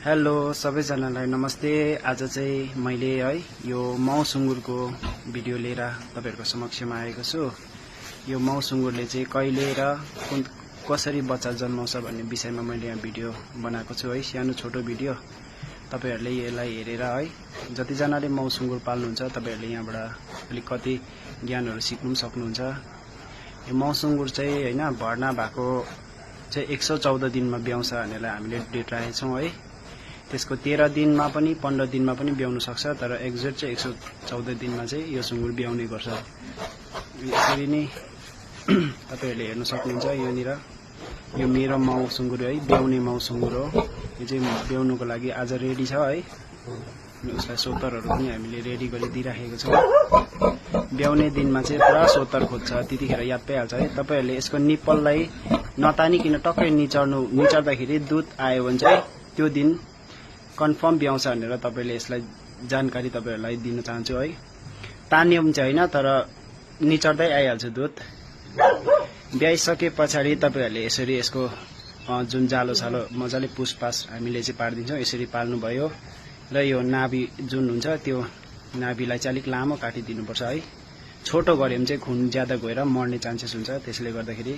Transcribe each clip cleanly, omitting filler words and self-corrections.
Hello सबैजनालाई नमस्ते। आज चाहिँ मैले है यो माउ सुँगुरको भिडियो लिएर तपाईहरुको समक्षमा आएको छु। यो माउ सुँगुरले चाहिँ कहिले र कसरी बच्चा जन्माउँछ भन्ने विषयमा मैले यहाँ भिडियो बनाएको छु है। सानो छोटो भिडियो तपाईहरुले यसलाई हेरेर है जति जनाले माउ सुँगुर पाल्नुहुन्छ तपाईहरुले यहाँबाट अलिक कति ज्ञानहरु सिक्नु सक्नुहुन्छ। यो माउ सुँगुर चाहिँ हैन भर्ना भएको चाहिँ 114 दिनमा ब्याउँछ भनेर हामीले डेट राखेको छौं है। त्यसको 13 दिनमा पनि 15 दिनमा पनि ब्याउन सक्छ, तर एक्ज्याक्ट चाहिँ 114 दिनमा चाहिँ यो सुँगुर ब्याउने गर्छ। यसरी नै तपाईहरुले हेर्न सक्नुहुन्छ। यहाँनिर यो मेरो माउ सुँगुर है, ब्याउने माउ सुँगुर हो। यो चाहिँ ब्याउनुको लागि आज रेडी छ है। उसलाई सोतरहरु पनि हामीले रेडी गरी दिइराखेको छौं। ब्याउने दिनमा चाहिँ पुरा सोतर खोज्छ, त्यतिखेर याद पाइहाल्छ है। तपाईहरुले यसको निप्पललाई नतानिकिन टक्कै निचर्दाखेरि दुध आयो भने चाहिँ त्यो दिन कन्फर्म ब्याउँछ भनेर तपाईले यसलाई जानकारी तपाईहरुलाई दिन चाहन्छु है। तान्यो भने चाहिँ हैन, तर निचर्दै आइहाल्छ दुध। ब्याइसके पछाडी तपाईहरुले यसरी यसको जुन जालो छालो मजाले पुसपास हामीले चाहिँ पार्दिन्छौं। यसरी पाल्नु भयो र यो नाभि जुन हुन्छ त्यो नाभिलाई चाहिँ अलिक लामो काटिदिनु पर्छ है। छोटो गर्यो भने चाहिँ खुन ज्यादा गएर मर्ने चान्सेस हुन्छ। त्यसले गर्दाखेरि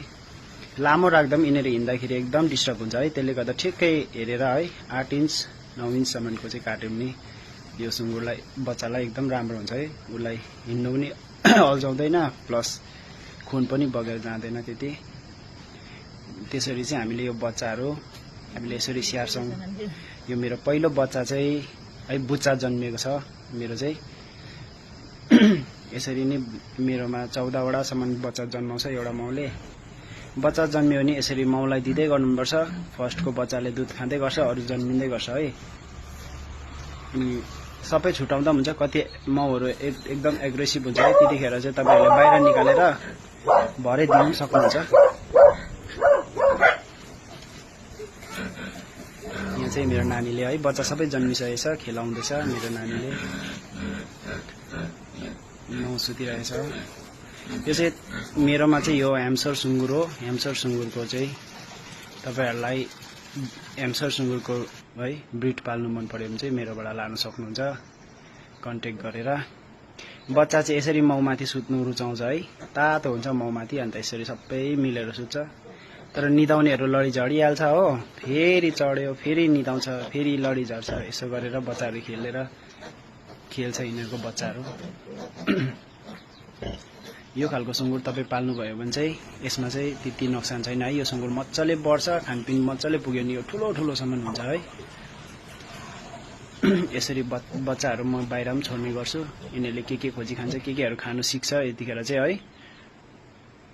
लामो राख्दा पनि यिनीहरु हिँड्दाखेरि एकदम डिस्टर्ब हुन्छ है। त्यसले गर्दा ठिक्कै हेरेर है 8 इन्च 9 इन्च सम्मको चाहिँ काट्यो भने यो सुँगुरलाई बच्चालाई एकदम राम्रो हुन्छ है। उलाई हिँड्नु पनि अल्झाउँदैन, प्लस खुन पनि बगेर जाँदैन त्यति। त्यसरी चाहिँ हामीले यो बच्चाहरु हामीले यसरी स्याहार्छौं। यो मेरो पहिलो बच्चा चाहिँ है बुच्चा जन्मिएको छ मेरो चाहिँ। यसरी नै मेरोमा 14 वटा सम्म बच्चा जन्माउँछ एउटा माउले। बच्चा जन्मियो भने यसरी माउलाई दिदै गर्नुपर्छ। फर्स्टको बच्चाले दुध खाँदै गर्छ, अरु जन्मिँदै गर्छ है। अनि सबै छुटाउँदा हुन्छ। कति माउहरु एकदम एग्रेसिभ हुन्छ है, त्यतिखेर चाहिँ तपाईहरुले बाहिर निकालेर भरै दिन सक्नुहुन्छ। यहाँ चाहिँ मेरो नानीले है बच्चा सबै जन्मिसकेछ, खेलाउँदैछ मेरो नानीले। माउ सुतिरहेछ। यो चाहिँ मेरोमा चाहिँ यो ह्याम्स्टर सुँगुर हो। ह्याम्स्टर सुँगुरको चाहिँ तपाईहरुलाई ह्याम्स्टर सुँगुरको है ब्रिड पाल्नु मन पर्यो भने चाहिँ मेरोबाट लान सक्नुहुन्छ कन्ट्याक्ट गरेर। बच्चा चाहिँ यसरी माउमाथि सुत्नु रुचाउँछ है। तातो हुन्छ माउमाथि, अन्त यसरी सबै मिलेर सुत्छ। तर निदाउनेहरु लडी झडिहाल्छ हो। फेरि चढ्यो, फेरि निदाउँछ, फेरि लडी झर्छ। यसो गरेर बच्चाहरु खेल्छ यिनीहरुको बच्चाहरु। यो खालको सुँगुर तपाई पाल्नु भयो भने चाहिँ यसमा चाहिँ त्यति नोक्सान छैन है। यो सुँगुर मज्जाले बढ्छ, खानपिन मज्जाले पुग्यो नि यो ठुलो सम्म हुन्छ है। यसरी बच्चाहरु म बाहिर पनि छोड्ने गर्छु। यिनीहरुले के खोजी खान्छ, केहरु खानु सिक्छ यतिखेर चाहिँ है।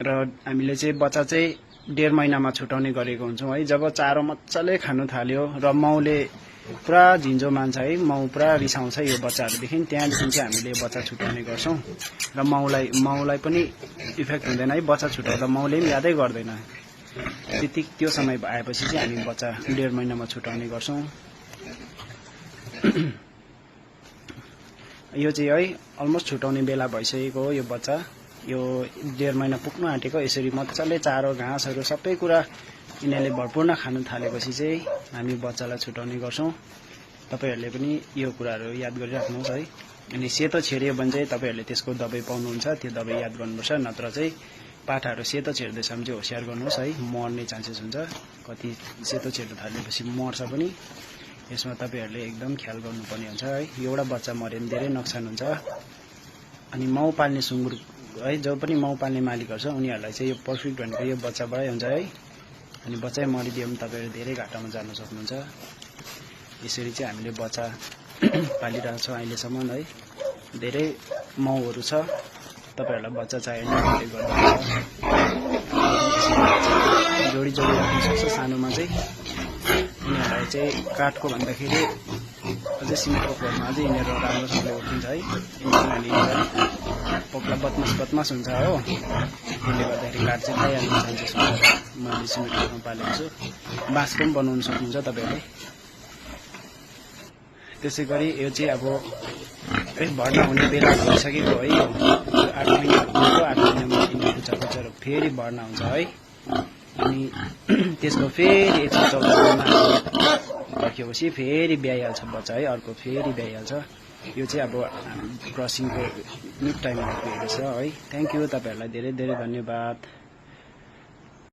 र हामीले चाहिँ बच्चा चाहिँ 1.5 महिनामा छुटाउने गरेको हुन्छौं है। जब चारो मज्जाले खानु थाल्यो र माउले पुरा झिन्जो मान्छ है, माउ पुरा रिसाउँछ यो बच्चाहरुदेखि, त्यहाँदेखि चाहिँ हामीले बच्चा छुटाउने गर्छौं। र माउलाई पनि इफेक्ट हुँदैन है। बच्चा छुटाउँदा माउले पनि यादै गर्दैन। त्यो समय आएपछि चाहिँ हामी बच्चा 1.5 महिनामा छुटाउने गर्छौं। यो चाहिँ है अलमोस्ट छुटाउने बेला भइसकेको हो यो बच्चा। यो 1.5 महिना पुग्नु आँटेको। यसरी मज्जाले चारो घाँसहरु सबै कुरा यिनीहरुले भरपूर्ण खान थालेपछि चाहिँ हामी बच्चालाई छुटाउने गर्छौं। तपाईहरुले पनि यो कुराहरु याद गरिराख्नुहोस् है। अनि सेतो छेड्यो भने चाहिँ तपाईहरुले त्यसको दबाई पाउनुहुन्छ, त्यो दबाई याद गर्नुपर्छ। नत्र चाहिँ पाठाहरु सेतो छेड्दैछ भने चाहिँ होशियार गर्नुहोस् है, मर्ने चान्सेस हुन्छ। कति सेतो छेड्न थालेपछि मर्छ पनि। यसमा तपाईहरुले एकदम ख्याल गर्नुपर्ने हुन्छ है। एउटा बच्चा मर्यो भने धेरै नोक्सान हुन्छ। अनि माउ पाल्ने सुँगुर है, जो पनि माउ पाल्ने मालिकहरु छ उनीहरुलाई चाहिँ यो पर्फेक्ट भनेको यो बच्चाबाटै हुन्छ है। अनि बच्चा मरिदियो भने तपाईहरु धेरै घाटामा जान सक्नुहुन्छ। यसरी चाहिँ हामीले बच्चा पालिरहेको छौं अहिलेसम्म है। धेरै माउहरु छ, तपाईहरुलाई बच्चा चाहियो भने कन्ट्याक्ट गर्नुहुन्छ। जोडी राख्न सक्छ सानोमा चाहिँ। यिनीहरुलाई चाहिँ काठको भन्दाखेरि अझै सिमेन्टको फ्लोरमा अझै यिनीहरु राम्रोसँगले उठिन्छ है। यिनीहरु पक्का बदमास हुन्छ हो। त्यसले गर्दाखेरि काठ चाहिँ खाइहाल्ने चान्सेस हुन्छ। मैले सिमेन्टमा पालेको छु। बाँसको पनि बनाउन सक्नुहुन्छ तपाईहरुले। त्यसै गरी यो चाहिँ अब भर्ना हुने बेला भइसकेको है। यो 8 महिनामा यिनीहरु फेरि भर्ना हुन्छ है। अनि त्यसको फेरि 114 दिनमा पर्खेपछि फेरि ब्याइहाल्छ बच्चा है, अर्को फेरि ब्याइहाल्छ। यो चाहिँ अब क्रसिङको निक टाइम आइपुगेको छ है। थ्याङ्क यू, तपाईँहरूलाई धेरै धेरै धन्यवाद।